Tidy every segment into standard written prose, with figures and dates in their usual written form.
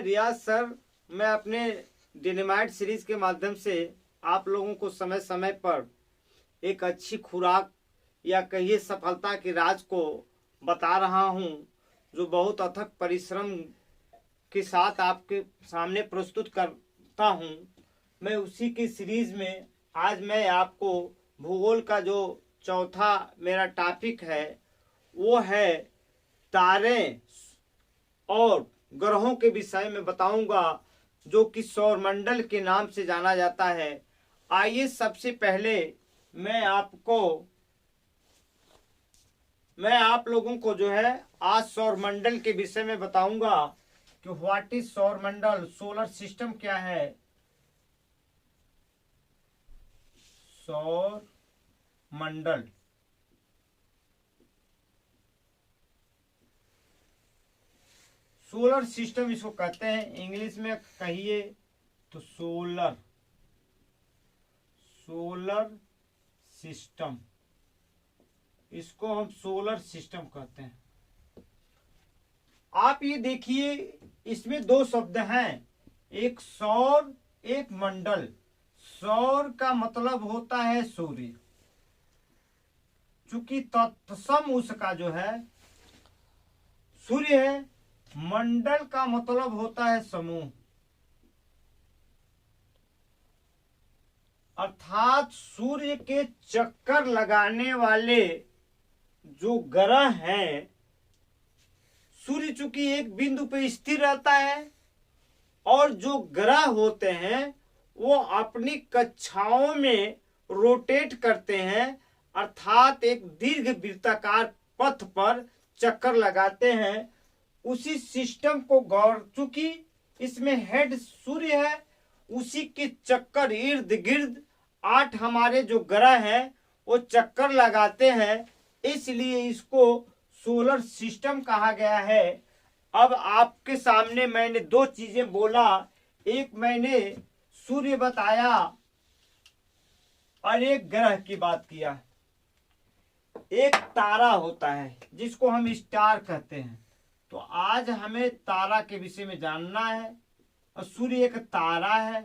रियाज sir, मैं अपने dynamite series के माध्यम से आप लोगों को समय समय पर एक अच्छी खुराक या कहिए सफलता के राज को बता रहा हूं, जो बहुत अथक परिश्रम के साथ आपके सामने प्रस्तुत करता हूं। मैं उसी की सीरीज में आज मैं आपको भूगोल का जो चौथा मेरा टॉपिक है वो है तारे और ग्रहों के विषय में बताऊंगा, जो कि सौरमंडल के नाम से जाना जाता है। आइए सबसे पहले मैं आप लोगों को जो है आज सौरमंडल के विषय में बताऊंगा कि व्हाट इज सौरमंडल, सोलर सिस्टम क्या है। सौरमंडल सोलर सिस्टम इसको कहते हैं, इंग्लिश में कहिए तो सोलर सिस्टम, इसको हम सोलर सिस्टम कहते हैं। आप ये देखिए, इसमें दो शब्द हैं, एक सौर एक मंडल। सौर का मतलब होता है सूर्य, चूंकि तत्सम उसका जो है सूर्य है। मंडल का मतलब होता है समूह, अर्थात सूर्य के चक्कर लगाने वाले जो ग्रह हैं। सूर्य चूंकि एक बिंदु पर स्थिर रहता है और जो ग्रह होते हैं वो अपनी कक्षाओं में रोटेट करते हैं, अर्थात एक दीर्घ वृत्ताकार पथ पर चक्कर लगाते हैं। उसी सिस्टम को गौर, चूंकि इसमें हेड सूर्य है, उसी के चक्कर इर्द गिर्द 8 हमारे जो ग्रह हैं वो चक्कर लगाते हैं, इसलिए इसको सोलर सिस्टम कहा गया है। अब आपके सामने मैंने दो चीजें बोला, एक मैंने सूर्य बताया और एक ग्रह की बात किया। एक तारा होता है जिसको हम स्टार कहते हैं, तो आज हमें तारा के विषय में जानना है। और सूर्य एक तारा है,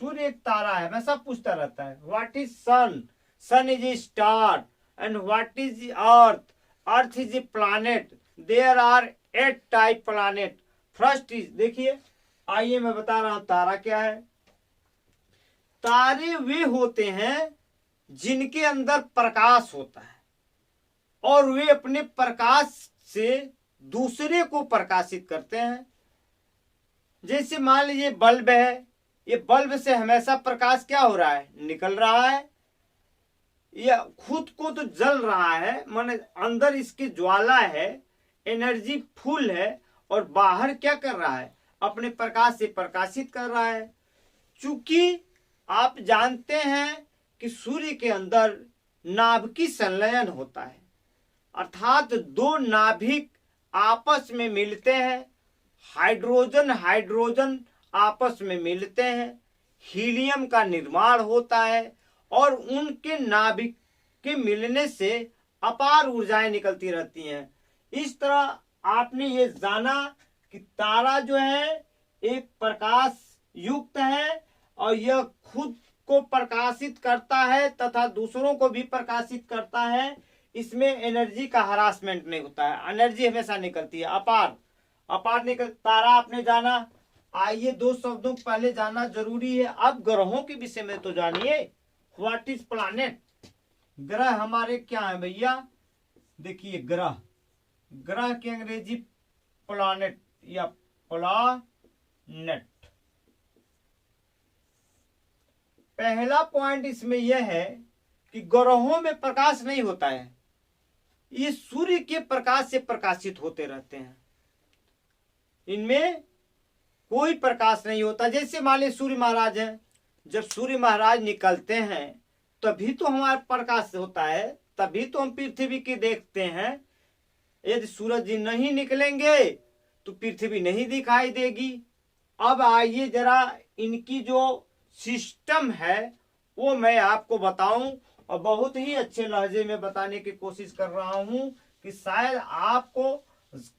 सूर्य एक तारा है। मैं सब पूछता रहता है, what is sun, sun is a star, and what is earth, earth is a planet, there are 8 type planet. First is, देखिए आइए मैं बता रहा हूं तारा क्या है। तारे वे होते हैं जिनके अंदर प्रकाश होता है और वे अपने प्रकाश से दूसरे को प्रकाशित करते हैं। जैसे मान लीजिए बल्ब है, ये बल्ब से हमेशा प्रकाश क्या हो रहा है, निकल रहा है, या खुद को तो जल रहा है, माने अंदर इसकी ज्वाला है, एनर्जी फुल है, और बाहर क्या कर रहा है, अपने प्रकाश से प्रकाशित कर रहा है। चूंकि आप जानते हैं कि सूर्य के अंदर नाभिकी संलयन होता है, अर्थात दो नाभिक आपस में मिलते हैं, हाइड्रोजन हाइड्रोजन आपस में मिलते हैं, हीलियम का निर्माण होता है और उनके नाभिक के मिलने से अपार ऊर्जाएं निकलती रहती हैं। इस तरह आपने ये जाना कि तारा जो है एक प्रकाश युक्त है और यह खुद को प्रकाशित करता है तथा दूसरों को भी प्रकाशित करता है। इसमें एनर्जी का हरासमेंट नहीं होता है, एनर्जी हमेशा निकलती है, अपार निकल। तारा आपने जाना, आइए दो शब्दों पहले जाना जरूरी है। अब ग्रहों के विषय में तो जानिए, व्हाट इज प्लैनेट। ग्रह हमारे क्या है भैया, देखिए ग्रह की अंग्रेजी प्लैनेट या प्लैनेट। पहला पॉइंट इसमें यह है कि ग्रहों में प्रकाश नहीं होता है, ये सूर्य के प्रकाश से प्रकाशित होते रहते हैं, इनमें कोई प्रकाश नहीं होता। जैसे मान लीजिए सूर्य महाराज हैं, जब सूर्य महाराज निकलते हैं तभी तो हमारा प्रकाश होता है, तभी तो हम पृथ्वी की देखते हैं। यदि सूरज जी नहीं निकलेंगे तो पृथ्वी नहीं दिखाई देगी। अब आइए जरा इनकी जो सिस्टम है वो मैं आपको बताऊं, और बहुत ही अच्छे लहजे में बताने की कोशिश कर रहा हूं कि शायद आपको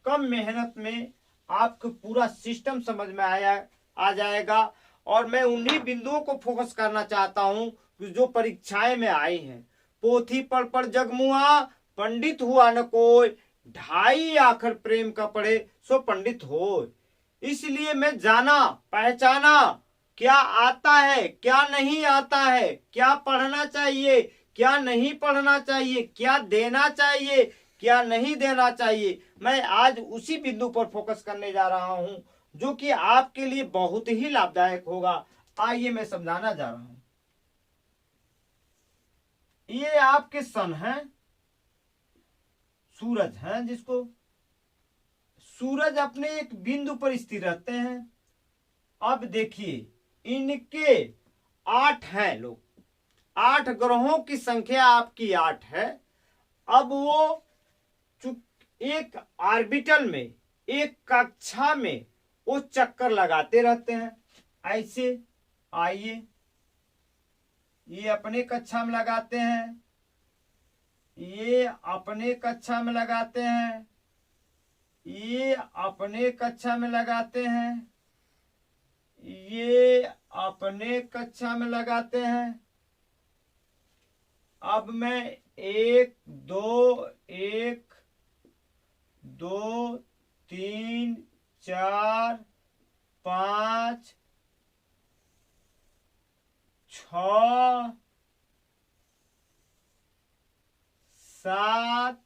कम मेहनत में आपको पूरा सिस्टम समझ में आ जाएगा। और मैं उन्हीं बिंदुओं को फोकस करना चाहता हूं जो परीक्षाएं में आई हैं। पोथी पढ़ जगमुआ, पंडित हुआ न कोई, ढाई आखर प्रेम का पढ़े सो पंडित हो। इसलिए मैं जाना पहचाना क्या आता है क्या नहीं आता है, क्या पढ़ना चाहिए क्या नहीं पढ़ना चाहिए, क्या देना चाहिए क्या नहीं देना चाहिए। मैं आज उसी बिंदु पर फोकस करने जा रहा हूं जो कि आपके लिए बहुत ही लाभदायक होगा। आइए मैं समझाना जा रहा हूं। ये आपके सन है, सूरज है, जिसको सूरज अपने एक बिंदु पर स्थिर रहते हैं। अब देखिए इनके 8 हैं लोग, 8 ग्रहों की संख्या आपकी 8 है। अब वो एक ऑर्बिटल में, एक कक्षा में वो चक्कर लगाते रहते हैं ऐसे। आइए ये अपने कक्षा में लगाते हैं, ये अपने कक्षा में लगाते हैं, ये अपने कक्षा में लगाते हैं, ये अपने कक्षा में लगाते हैं। अब मैं 1 2 3 4 5 6 7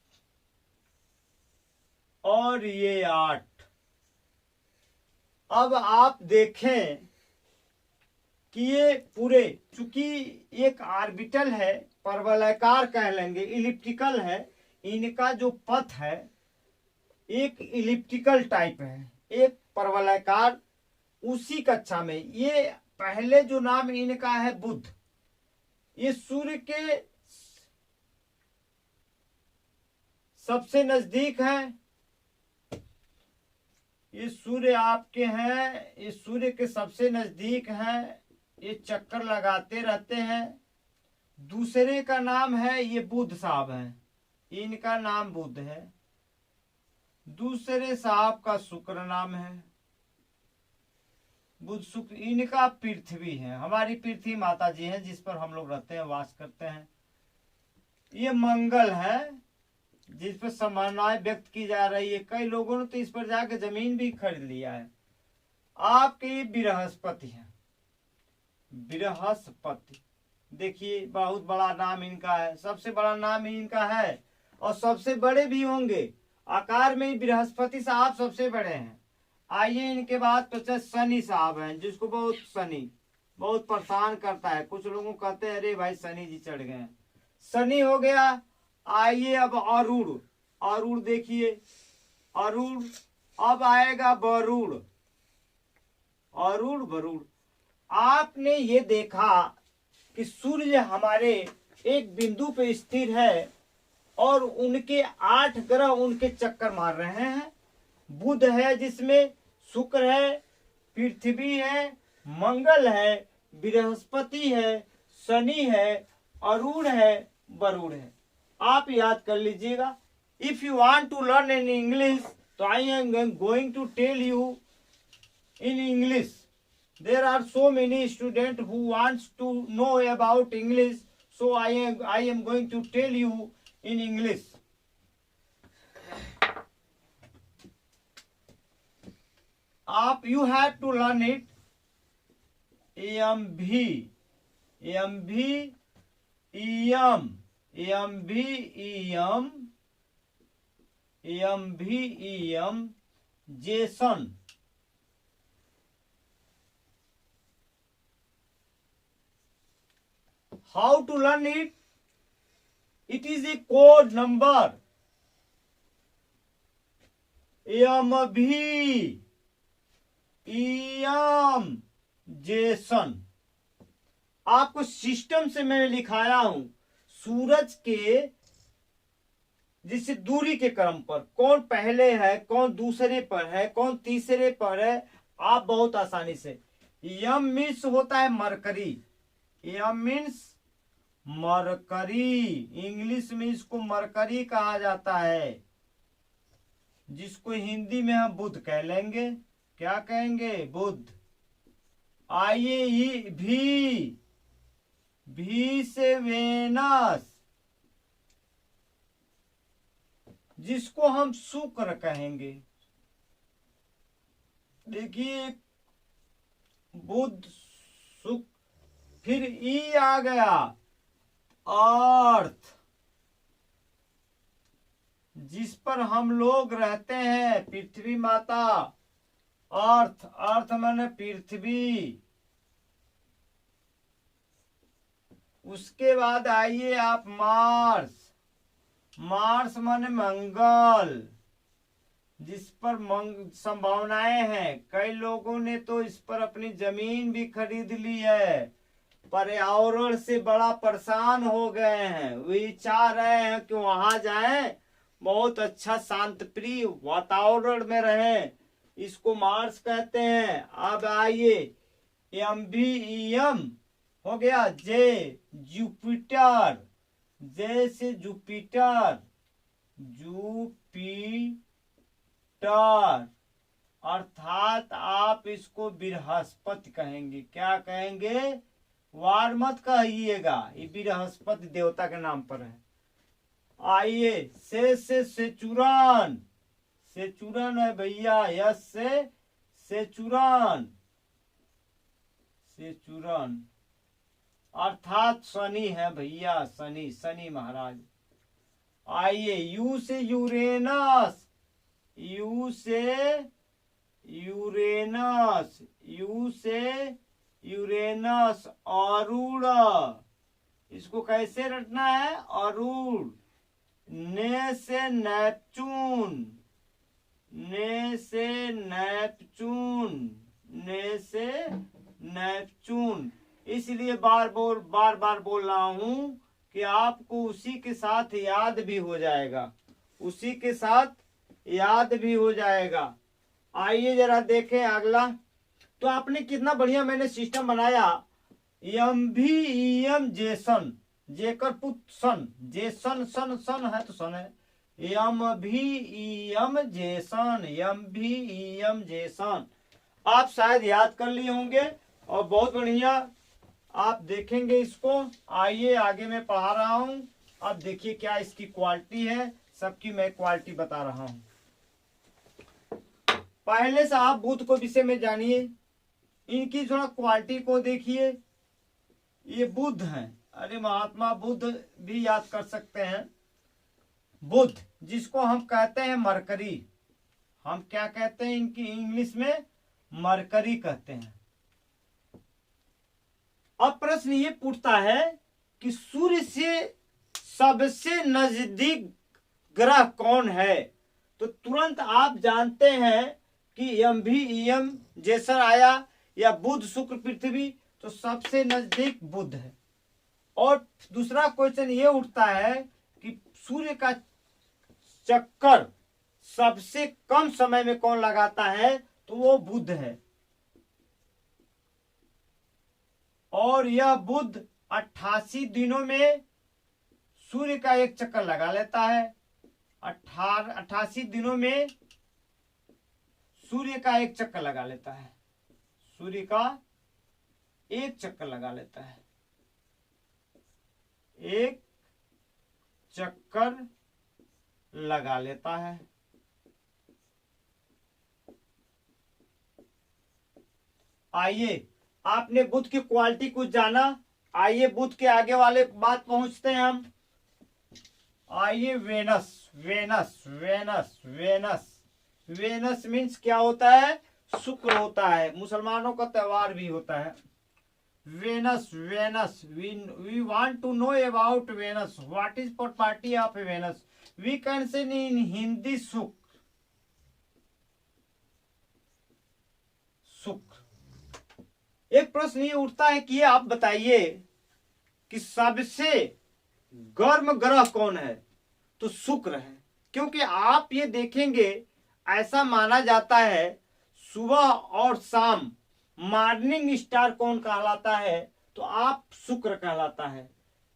और ये 8। अब आप देखें कि ये पूरे, चूंकि एक ऑर्बिटल है, परवलयाकार कह लेंगे, इलिप्टिकल है, इनका जो पथ है एक इलिप्टिकल टाइप है, एक परवलयाकार। उसी कक्षा में ये पहले जो नाम इनका है बुध, ये सूर्य के सबसे नजदीक है। ये सूर्य आपके हैं, ये सूर्य के सबसे नजदीक हैं, ये चक्कर लगाते रहते हैं। दूसरे का नाम है, ये बुध साहब हैं, इनका नाम बुध है। दूसरे साहब का शुक्र नाम है, बुध शुक्र। इनका पृथ्वी है, हमारी पृथ्वी माता जी है जिस पर हम लोग रहते हैं, वास करते हैं। ये मंगल है जिस पर संभावनाएं व्यक्त की जा रही है। कई लोगों ने तो इस पर जाकर जमीन भी खरीद लिया है। आपके बृहस्पति है, बृहस्पति देखिए बहुत बड़ा नाम इनका है, सबसे बड़ा नाम इनका है और सबसे बड़े भी होंगे। आकार में बृहस्पति साहब सबसे बड़े हैं। आइए इनके बाद तो शनि साहब हैं, जिसको शनि बहुत परेशान करता है। कुछ लोगों को कहते हैं अरे भाई शनि जी चढ़ गए, शनि हो गया। आइए अब अरुण, अरुण देखिए, अरुण। अब आएगा वरुण, अरुण वरुण। आपने ये देखा कि सूर्य हमारे एक बिंदु पे स्थिर है और उनके 8 ग्रह उनके चक्कर मार रहे हैं। बुध है जिसमें शुक्र है, पृथ्वी है, मंगल है, बृहस्पति है, शनि है, अरुण है, वरुण है। आप याद कर लीजिएगा। If you want to learn in English तो I am going to tell you in English. There are so many students who wants to know about English, so I am going to tell you in English. You have to learn it. EMV, Jason. How to learn it? It is a code number. EMV, Jason. आपको system से मैं लिखाया हूं। सूरज के जिस दूरी के क्रम पर कौन पहले है, कौन दूसरे पर है, कौन तीसरे पर है, आप बहुत आसानी से। यम मीन्स होता है मरकरी, यम मीन्स मरकरी, इंग्लिश में इसको मरकरी कहा जाता है। जिसको हिंदी में हम बुध कह लेंगे। क्या कहेंगे? बुध। आइए भी से वेनस, जिसको हम शुक्र कहेंगे। देखिए बुध शुक्र, फिर ई आ गया अर्थ, जिस पर हम लोग रहते हैं, पृथ्वी माता। अर्थ, अर्थ माने पृथ्वी। उसके बाद आइए आप मार्स, मार्स माने मंगल, जिस पर संभावनाएं हैं। कई लोगों ने तो इस पर अपनी जमीन भी खरीद ली है, पर्यावरण से बड़ा परेशान हो गए हैं। वे चाह रहे हैं कि वहां जाएं, बहुत अच्छा शांत प्रिय वातावरण में रहें। इसको मार्स कहते हैं। अब आइए एम भी एम हो गया, जे जुपिटर, जे से जुपिटर, जुपिटर, अर्थात आप इसको बृहस्पति कहेंगे। क्या कहेंगे? वार मत कहिएगा, ये बृहस्पति देवता के नाम पर है। आइए से सेचुरन, सेचुरन है भैया, यस से सेचुरन, सेचुरन अर्थात शनि है भैया, शनि, शनि महाराज। आइए यू से यूरेनस, यू से यूरेनस, यू से यूरेनस, अरूण, इसको कैसे रटना है? अरूण। ने से नेपचून, ने से नेपचून, ने से नेपचून। इसलिए बार बार बोल रहा हूं कि आपको उसी के साथ याद भी हो जाएगा, उसी के साथ याद भी हो जाएगा। आइए जरा देखें अगला। तो आपने कितना बढ़िया मैंने सिस्टम बनाया। यम भी एम जेसन, जेकर पुत्र सन, जेसन सन सन है तो सन है। यम भी एम जेसन, यम भी एम जेसन। आप शायद याद कर लिए होंगे और बहुत बढ़िया आप देखेंगे इसको। आइए आगे मैं पढ़ा रहा हूं। अब देखिए क्या इसकी क्वालिटी है, सबकी मैं क्वालिटी बता रहा हूं। पहले से आप बुध को विषय में जानिए, इनकी थोड़ा क्वालिटी को देखिए। ये बुध हैं, अरे महात्मा बुध भी याद कर सकते हैं। बुध जिसको हम कहते हैं मरकरी, हम क्या कहते हैं इनकी इंग्लिश में? मरकरी कहते हैं। अब प्रश्न ये उठता है कि सूर्य से सबसे नजदीक ग्रह कौन है? तो तुरंत आप जानते हैं कि एम भी एम जैसा आया या बुध शुक्र पृथ्वी, तो सबसे नजदीक बुध है। और दूसरा क्वेश्चन ये उठता है कि सूर्य का चक्कर सबसे कम समय में कौन लगाता है? तो वो बुध है। और यह बुध 88 दिनों में सूर्य का एक चक्कर लगा लेता है। 88 दिनों में सूर्य का एक चक्कर लगा लेता है, सूर्य का एक चक्कर लगा लेता है, एक चक्कर लगा लेता है। आइए आपने बुध की क्वालिटी कुछ जाना। आइए बुध के आगे वाले बात पहुंचते हैं हम। आइए Venus, Venus, Venus, Venus, Venus means क्या होता है? शुक्र होता है। मुसलमानों का त्योहार भी होता है Venus, Venus. We want to know about Venus, what is property of Venus. We can say in Hindi शुक्र, शुक्र। एक प्रश्न ये उठता है कि आप बताइए कि सबसे गर्म ग्रह कौन है? तो शुक्र है। क्योंकि आप ये देखेंगे, ऐसा माना जाता है सुबह और शाम मॉर्निंग स्टार कौन कहलाता है? तो आप शुक्र कहलाता है।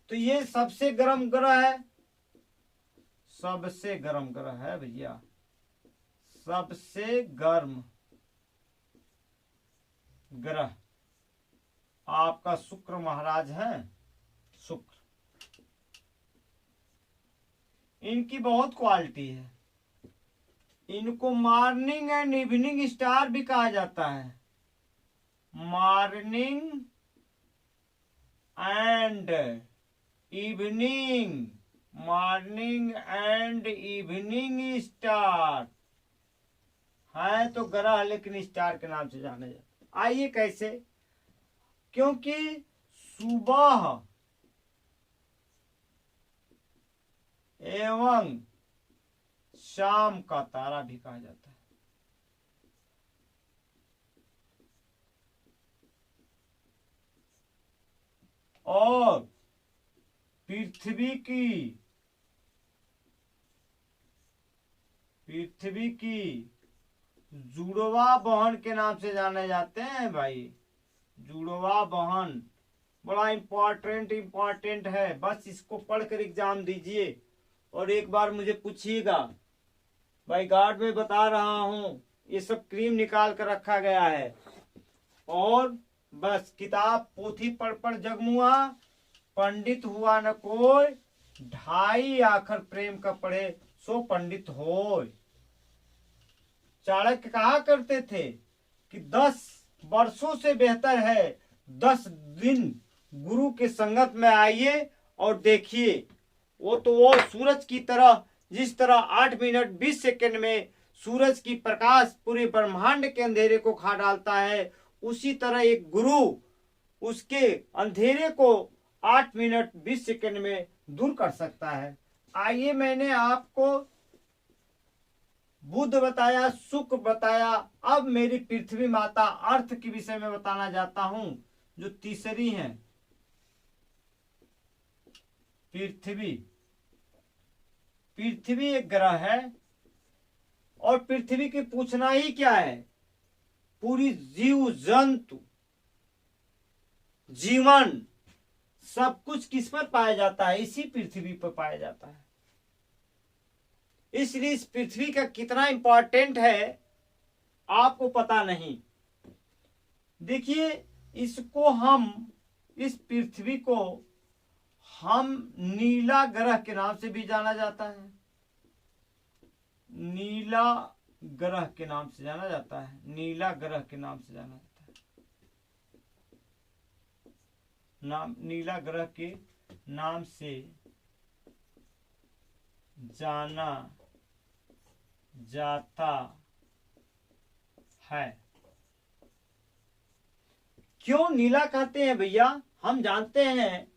तो ये सबसे गर्म ग्रह है, सबसे गर्म ग्रह है भैया। सबसे गर्म ग्रह आपका शुक्र महाराज है। शुक्र, इनकी बहुत क्वालिटी है। इनको मॉर्निंग एंड इवनिंग स्टार भी कहा जाता है। Morning and evening, morning and evening star है तो ग्रह, लेकिन स्टार के नाम से जाना जाता है। आइए कैसे? क्योंकि सुबह एवं शाम का तारा भी कहा जाता है। और पृथ्वी की जुड़वा बहन के नाम से जाने जाते हैं भाई। जुड़वा बहन बड़ा इंपॉर्टेंट है। बस इसको पढ़कर एग्जाम दीजिए और एक बार मुझे पूछिएगा। भाई गार्ड में बता रहा हूं, ये सब क्रीम निकाल कर रखा गया है। और बस किताब पोथी पढ़ जगमुआ, पंडित हुआ न कोई, ढाई आखर प्रेम का पढ़े सो पंडित होय। चाणक्य कहा करते थे कि 10 वर्षों से बेहतर है 10 दिन गुरु के संगत में आइए और देखिए। वो सूरज की तरह, जिस तरह 8 मिनट 20 सेकंड में सूरज की प्रकाश पूरे ब्रह्मांड के अंधेरे को खा डालता है, उसी तरह एक गुरु उसके अंधेरे को 8 मिनट 20 सेकंड में दूर कर सकता है। आइए, मैंने आपको बुध बताया, शुक्र बताया, अब मेरी पृथ्वी माता अर्थ के विषय में बताना चाहता हूं, जो तीसरी है पृथ्वी। पृथ्वी एक ग्रह है और पृथ्वी की पूछना ही क्या है। पूरी जीव जंतु जीवन सब कुछ किस पर पाया जाता है? इसी पृथ्वी पर पाया जाता है। इसलिए इस पृथ्वी का कितना इंपॉर्टेंट है आपको पता नहीं। देखिए, इस पृथ्वी को हम नीला ग्रह के नाम से भी जाना जाता है। नीला ग्रह के नाम से जाना जाता है। नीला ग्रह के नाम से जाना जाता है। नीला ग्रह के नाम से जाना जाता है। क्यों नीला कहते हैं भैया? हम जानते हैं,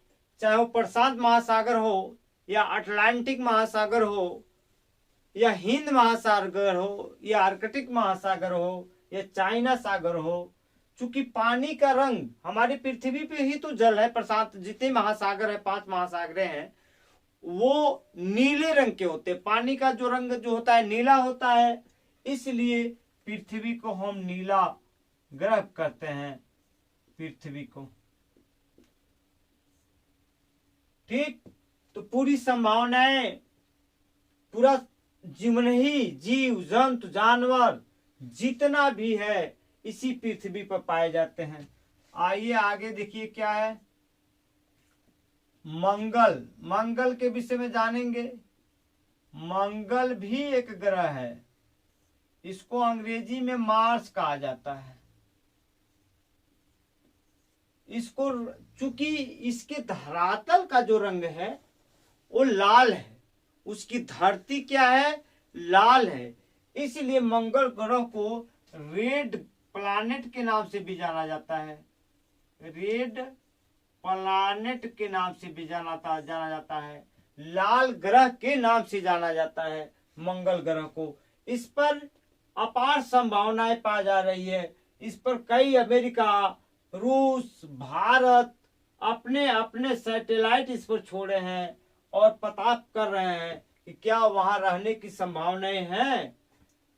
चाहे वो प्रशांत महासागर हो या अटलांटिक महासागर हो या हिंद महासागर हो या आर्कटिक महासागर हो या चाइना सागर हो, चूंकि पानी का रंग हमारी पृथ्वी पे ही तो जल है। प्रशांत जितने महासागर है, 5 महासागरें हैं, वो नीले रंग के होते हैं। पानी का जो रंग जो होता है नीला होता है। इसलिए पृथ्वी को हम नीला ग्रह कहते हैं। पृथ्वी को, ठीक। तो पूरी संभावनाएं, पूरा जीवन ही, जीव जंतु जानवर जितना भी है इसी पृथ्वी पर पाए जाते हैं। आइए आगे देखिए क्या है। मंगल, मंगल के विषय में जानेंगे। मंगल भी एक ग्रह है। इसको अंग्रेजी में मार्स कहा जाता है। इसको, चूंकि इसके धरातल का जो रंग है वो लाल है, उसकी धरती क्या है? लाल है। इसलिए मंगल ग्रह को रेड प्लैनेट के नाम से भी जाना जाता है। रेड प्लैनेट के नाम से भी जाना जाता है। लाल ग्रह के नाम से जाना जाता है मंगल ग्रह को। इस पर अपार संभावनाएं पाई जा रही है। इस पर कई अमेरिका, रूस, भारत अपने अपने सैटेलाइट इस पर छोड़े हैं और पता कर रहे हैं कि क्या वहां रहने की संभावनाएं हैं।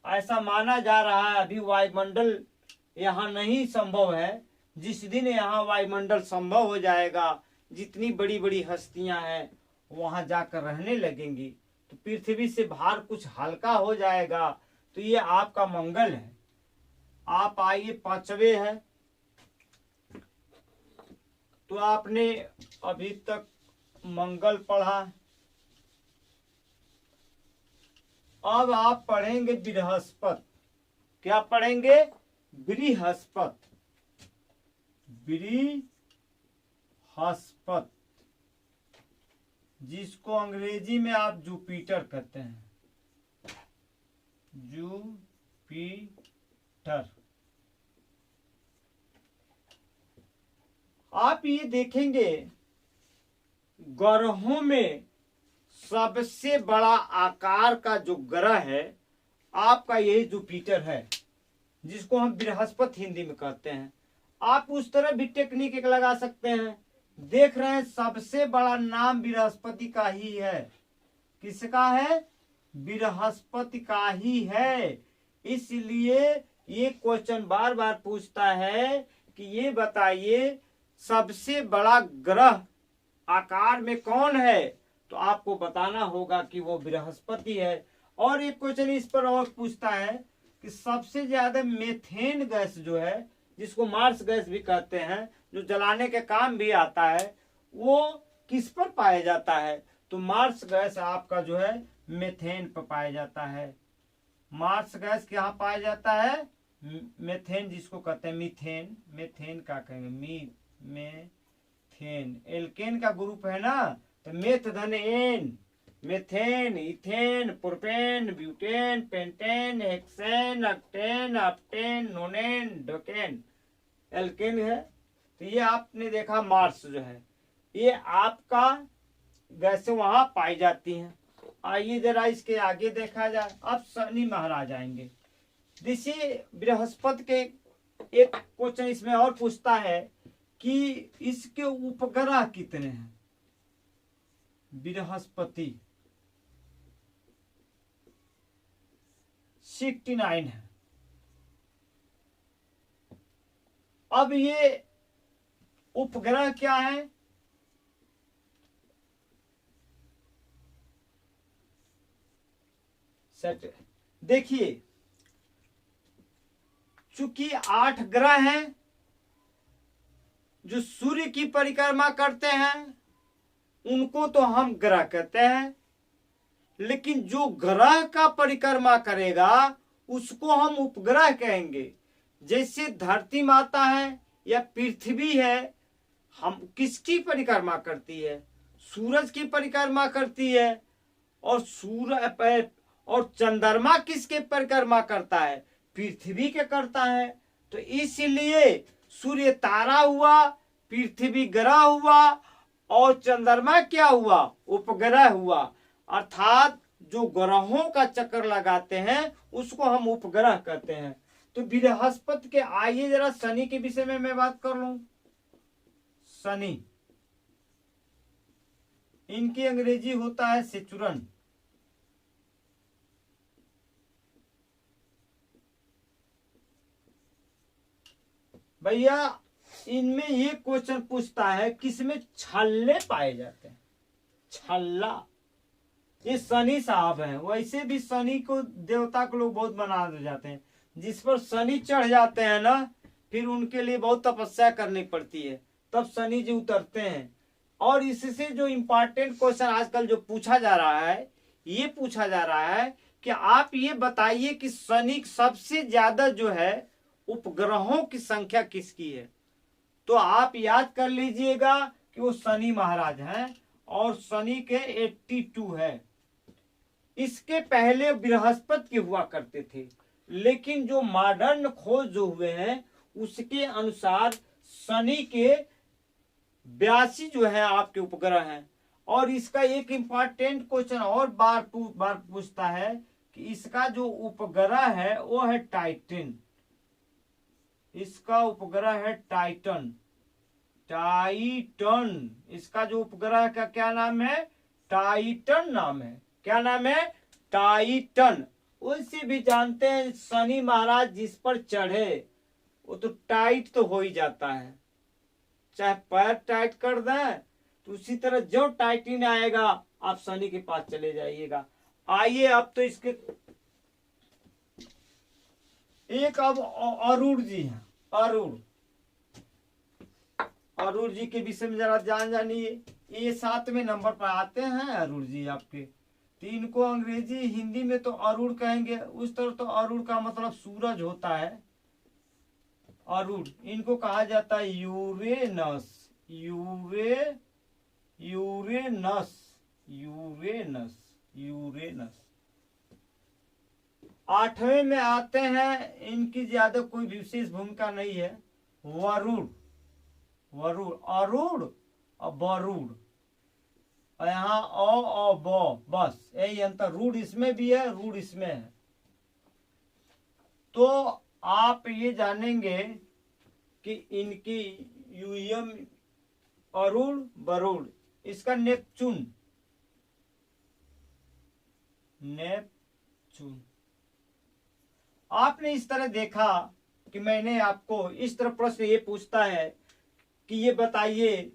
ऐसा माना जा रहा है अभी वायुमंडल यहाँ नहीं संभव है। जिस दिन यहाँ वायुमंडल संभव हो जाएगा, जितनी बड़ी बड़ी हस्तियां हैं वहां जाकर रहने लगेंगी, तो पृथ्वी से भार कुछ हल्का हो जाएगा। तो ये आपका मंगल है। आप आइए 5वें है, तो आपने अभी तक मंगल पढ़ा, अब आप पढ़ेंगे बृहस्पति। क्या पढ़ेंगे? बृहस्पति। बृहस्पति, जिसको अंग्रेजी में आप जुपिटर कहते हैं, जुपिटर। आप ये देखेंगे ग्रहों में सबसे बड़ा आकार का जो ग्रह है आपका यही जुपिटर है, जिसको हम बृहस्पति हिंदी में कहते हैं। आप उस तरह भी टेक्निक एक लगा सकते हैं। देख रहे हैं सबसे बड़ा नाम बृहस्पति का ही है। किसका है? बृहस्पति का ही है। इसलिए ये क्वेश्चन बार बार पूछता है कि ये बताइए सबसे बड़ा ग्रह आकार में कौन है, तो आपको बताना होगा कि वो बृहस्पति है। और एक क्वेश्चन इस पर और पूछता है कि सबसे ज्यादा मीथेन गैस जो है, जिसको मार्स गैस भी कहते हैं, जो जलाने के काम भी आता है, वो किस पर पाया जाता है? तो मार्स गैस आपका जो है मीथेन पर पाया जाता है। मार्स गैस कहाँ पाया जाता है? मीथेन, जिसको कहते हैं मीथेन। मीथेन का कहेंगे मीथेन, एल्केन का ग्रुप है ना, तो मेथ धन ane, methane, ethane, propane, butane, pentane, hexane, octane, heptane, nonane, decane, alkane है। तो ये आपने देखा मार्स जो है, ये आपका गैसें वहां पाई जाती हैं। आइए जरा इसके आगे देखा जाए। अब शनि महाराज आएंगे। देखिए बृहस्पति के एक क्वेश्चन इसमें और पूछता है कि इसके उपग्रह कितने हैं? बृहस्पति 69 है। अब ये उपग्रह क्या है? देखिए, चूंकि 8 ग्रह हैं जो सूर्य की परिक्रमा करते हैं, उनको तो हम ग्रह कहते हैं, लेकिन जो ग्रह का परिक्रमा करेगा उसको हम उपग्रह कहेंगे। जैसे धरती माता है या पृथ्वी है, हम किसकी परिक्रमा करती है? सूरज की परिक्रमा करती है। और सूरज और चंद्रमा किसके परिक्रमा करता है? पृथ्वी के करता है। तो इसलिए सूर्य तारा हुआ, पृथ्वी ग्रह हुआ, और चंद्रमा क्या हुआ? उपग्रह हुआ। अर्थात जो ग्रहों का चक्कर लगाते हैं उसको हम उपग्रह कहते हैं। तो बृहस्पति के, आइए जरा शनि के विषय में मैं बात कर लूं। शनि, इनकी अंग्रेजी होता है सेचुरन। भैया इनमें ये क्वेश्चन पूछता है किसमें छल्ले पाए जाते हैं? छल्ला। ये शनि साहब हैं। वैसे भी शनि को देवता को लोग बहुत मना जाते हैं। जिस पर शनि चढ़ जाते हैं ना, फिर उनके लिए बहुत तपस्या करनी पड़ती है, तब शनि जी उतरते हैं। और इससे जो इम्पोर्टेंट क्वेश्चन आजकल जो पूछा जा रहा है, ये पूछा जा रहा है कि आप ये बताइए कि शनि सबसे ज्यादा जो है उपग्रहों की संख्या किसकी है? तो आप याद कर लीजिएगा कि वो शनि महाराज हैं, और शनि के 82 है। इसके पहले बृहस्पति के हुआ करते थे, लेकिन जो मॉडर्न खोज जो हुए हैं उसके अनुसार शनि के 82 जो है आपके उपग्रह हैं। और इसका एक इंपॉर्टेंट क्वेश्चन और बार पूछता है कि इसका जो उपग्रह है वो है टाइटन। इसका उपग्रह है टाइटन। टाइटन, इसका जो उपग्रह का क्या नाम है? टाइटन नाम है। क्या नाम है? टाइटन। उसे भी जानते हैं शनि महाराज जिस पर चढ़े वो तो टाइट तो हो ही जाता है, चाहे पैर टाइट कर दें तो उसी तरह जो टाइटिन आएगा आप शनि के पास चले जाइएगा। आइए अब तो इसके एक अब अरुण जी हैं, अरुण जी के विषय में जरा जानिए। ये 7वें नंबर पर आते हैं अरुण जी आपके। तो इनको अंग्रेजी हिंदी में तो अरुण कहेंगे, उस तरह तो अरुण का मतलब सूरज होता है। अरुण इनको कहा जाता है यूरेनस, यूरेनस, यूरेनस। 8वें में आते हैं, इनकी ज्यादा कोई विशेष भूमिका नहीं है, वरुण, अरुण और वरुण। और यहाँ और ब, बस यही अंतर, रूढ़ इसमें भी है, रूढ़ इसमें है। तो आप ये जानेंगे कि इनकी यूएम अरुण वरुण, इसका नेपचून, आपने इस तरह देखा कि मैंने आपको इस तरह प्रश्न ये पूछता है कि ये बताइए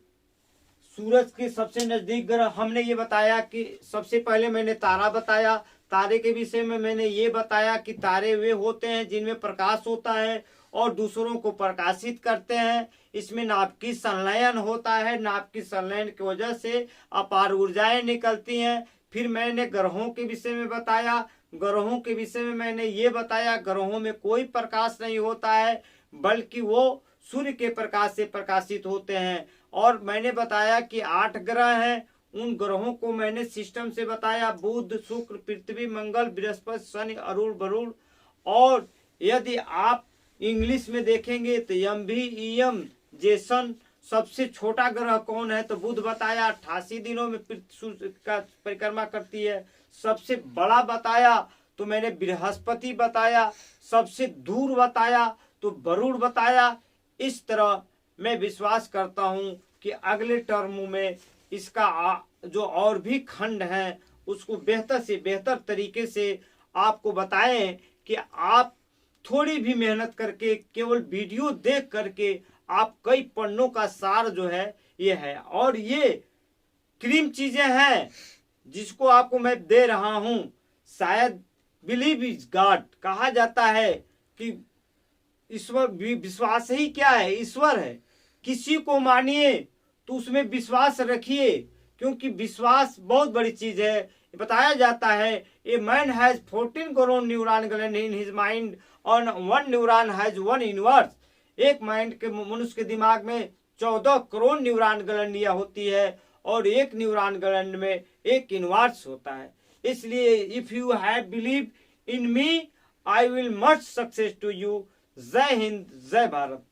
सूरज के सबसे नजदीक ग्रह, हमने ये बताया कि सबसे पहले मैंने तारा बताया, तारे के विषय में मैंने ये बताया कि तारे वे होते हैं जिनमें प्रकाश होता है और दूसरों को प्रकाशित करते हैं। इसमें नाभिकीय संलयन होता है, नाभिकीय संलयन की वजह से अपार ऊर्जाएं निकलती हैं। फिर मैंने ग्रहों के विषय में बताया, ग्रहों के विषय में मैंने ये बताया ग्रहों में कोई प्रकाश नहीं होता है, बल्कि वो सूर्य के प्रकाश से प्रकाशित होते हैं। और मैंने बताया कि 8 ग्रह हैं, उन ग्रहों को मैंने सिस्टम से बताया, बुध, शुक्र, पृथ्वी, मंगल, बृहस्पति, शनि, अरुण, वरुण। और यदि आप इंग्लिश में देखेंगे तो एम जेसन, सबसे छोटा ग्रह कौन है तो बुध बताया, 88 दिनों में सूर्य का परिक्रमा करती है। सबसे बड़ा बताया तो मैंने बृहस्पति बताया, सबसे दूर बताया तो वरुण बताया। इस तरह मैं विश्वास करता हूं कि अगले टर्म में इसका जो और भी खंड है उसको बेहतर से बेहतर तरीके से आपको बताएं कि आप थोड़ी भी मेहनत करके, केवल वीडियो देख करके आप कई पन्नों का सार जो है ये है। और ये क्रीम चीजें हैं जिसको आपको मैं दे रहा हूं। शायद बिलीव इज गॉड कहा जाता है कि ईश्वर, विश्वास ही क्या है, ईश्वर है। किसी को मानिए तो उसमें विश्वास रखिए, क्योंकि विश्वास बहुत बड़ी चीज है। बताया जाता है a man has 14 crore neuron gland in his mind और 1 न्यूरॉन हैज 1 इनवर्स। एक माइंड के मनुष्य के दिमाग में 14 करोड़ न्यूरॉन ग्लैंडियां होती है और एक न्यूरॉन ग्लैंड में एक इनवर्स होता है। इसलिए if you have believe in me I will much success to you. जय हिंद, जय भारत।